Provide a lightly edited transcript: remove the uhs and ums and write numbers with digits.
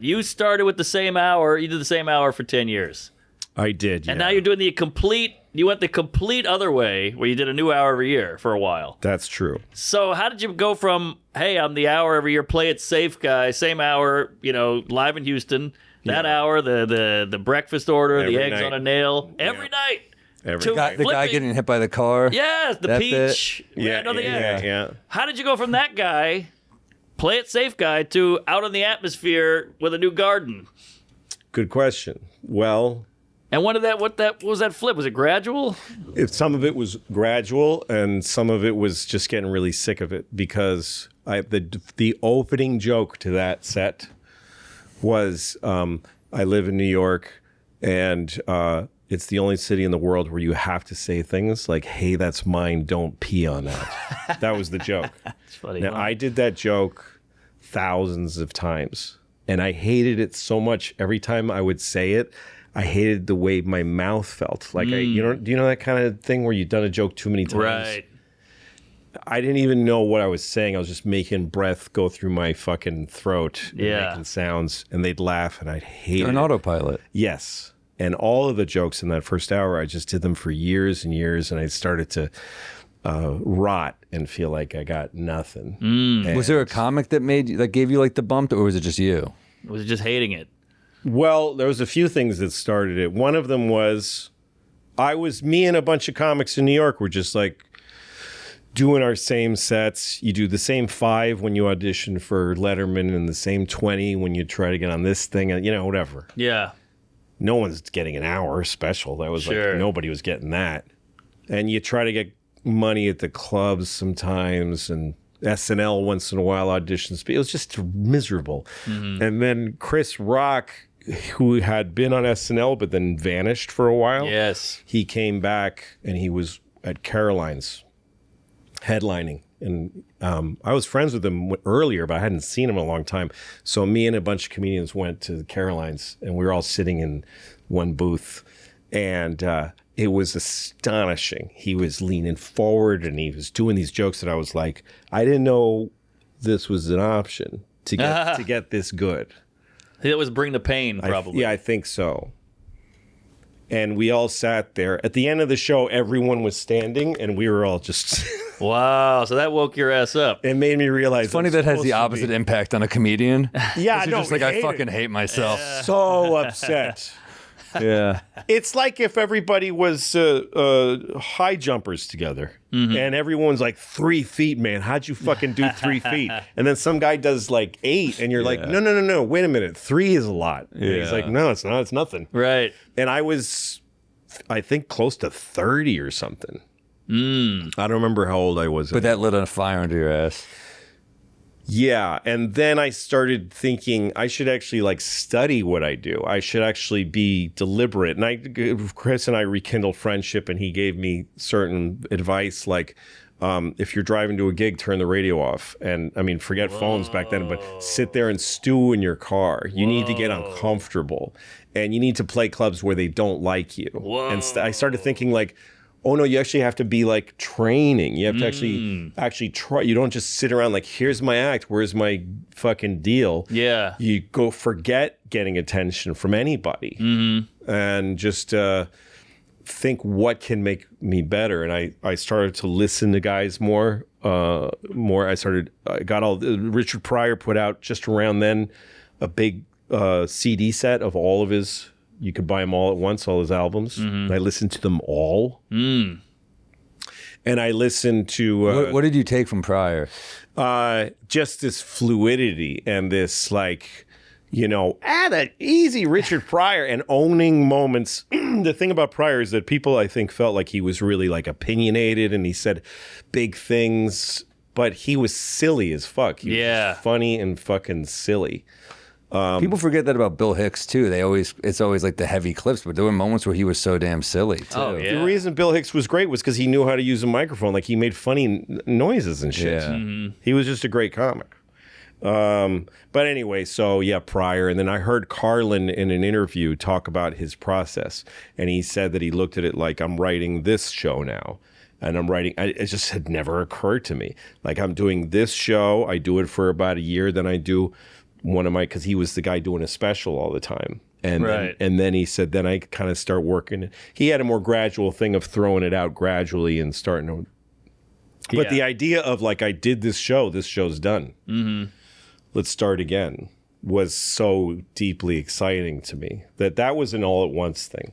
You started with the same hour. You did the same hour for 10 years. I did, yeah. And now you're doing you went the complete other way, where you did a new hour every year for a while. That's true. So how did you go from, hey, I'm the hour every year, play it safe guy, same hour, live in Houston, that hour, the breakfast order, Every the eggs night. on a nail, every night. Every night. The guy getting hit by the car. Yes, the peach. Yeah. How did you go from that guy, play it safe guy, to out in the atmosphere with a new garden? Good question. Well, and what was that flip? Was it gradual? if some of it was gradual and some of it was just getting really sick of it, because the opening joke to that set was I live in New York, and it's the only city in the world where you have to say things like, hey, that's mine, don't pee on that. That was the joke. It's funny. Now, I did that joke thousands of times, and I hated it so much. Every time I would say it, I hated the way my mouth felt. Like, do you know that kind of thing where you've done a joke too many times? Right. I didn't even know what I was saying. I was just making breath go through my fucking throat, and making sounds, and they'd laugh, and I'd hate it. An autopilot. Yes. And all of the jokes in that first hour, I just did them for years and years, and I started to rot and feel like I got nothing. Was there a comic that gave you like the bump, or was it just you? Was it just hating it? Well, there was a few things that started it. One of them was me and a bunch of comics in New York were just like doing our same sets. You do the same 5 when you audition for Letterman, and the same 20 when you try to get on this thing, whatever. Yeah. No one's getting an hour special. That was like, nobody was getting that. And you try to get money at the clubs sometimes, and SNL once in a while auditions. It was just miserable. Mm-hmm. And then Chris Rock, who had been on SNL but then vanished for a while. Yes. He came back, and he was at Caroline's headlining. And I was friends with him earlier, but I hadn't seen him in a long time. So me and a bunch of comedians went to Caroline's, and we were all sitting in one booth. And it was astonishing. He was leaning forward, and he was doing these jokes that I was like, I didn't know this was an option to get this good. That was Bring the Pain, probably. I think so. And we all sat there. At the end of the show, everyone was standing, and we were all just... Wow, so that woke your ass up. It made me realize... It's funny that has the opposite impact on a comedian. Yeah, you're just like, I fucking hate myself. So upset. Yeah. It's like if everybody was high jumpers together, and everyone's like 3 feet, man. How'd you fucking do 3 feet? And then some guy does like 8, and you're like, no, wait a minute. 3 is a lot. And he's like, no, it's not. It's nothing. Right. And I was, I think, close to 30 or something. I don't remember how old I was. But that lit a fire under your ass. Yeah, and then I started thinking I should actually like study what I do. I should actually be deliberate. And Chris and I rekindled friendship, and he gave me certain advice like, if you're driving to a gig, turn the radio off. And I mean, forget phones back then, but sit there and stew in your car. You need to get uncomfortable, and you need to play clubs where they don't like you. And I started thinking like, oh no, you actually have to be like training. You have to actually try. You don't just sit around like, here's my act, where's my fucking deal? Yeah. You go forget getting attention from anybody and just think what can make me better. And I started to listen to guys more. I got Richard Pryor put out just around then a big CD set of all of his. You could buy them all at once, all his albums. I listened to them all. And I listened to... what did you take from Pryor? Just this fluidity and this like, that easy Richard Pryor and owning moments. The thing about Pryor is that people, I think, felt like he was really like opinionated and he said big things, but he was silly as fuck. He was funny and fucking silly. People forget that about Bill Hicks too. It's always like the heavy clips, but there were moments where he was so damn silly too. Oh, yeah. The reason Bill Hicks was great was because he knew how to use a microphone. Like he made funny noises and shit. Yeah. He was just a great comic. But anyway, so yeah, Pryor. And then I heard Carlin in an interview talk about his process. And he said that he looked at it like, I'm writing this show now. And it just had never occurred to me. Like I'm doing this show. I do it for about a year. Then I do one of my, because he was the guy doing a special all the time. And, Right. and then he said, then I kind of start working. He had a more gradual thing of throwing it out gradually and starting to. But Yeah. the idea of like, I did this show's done. Mm-hmm. Let's start again was so deeply exciting to me that was an all at once thing.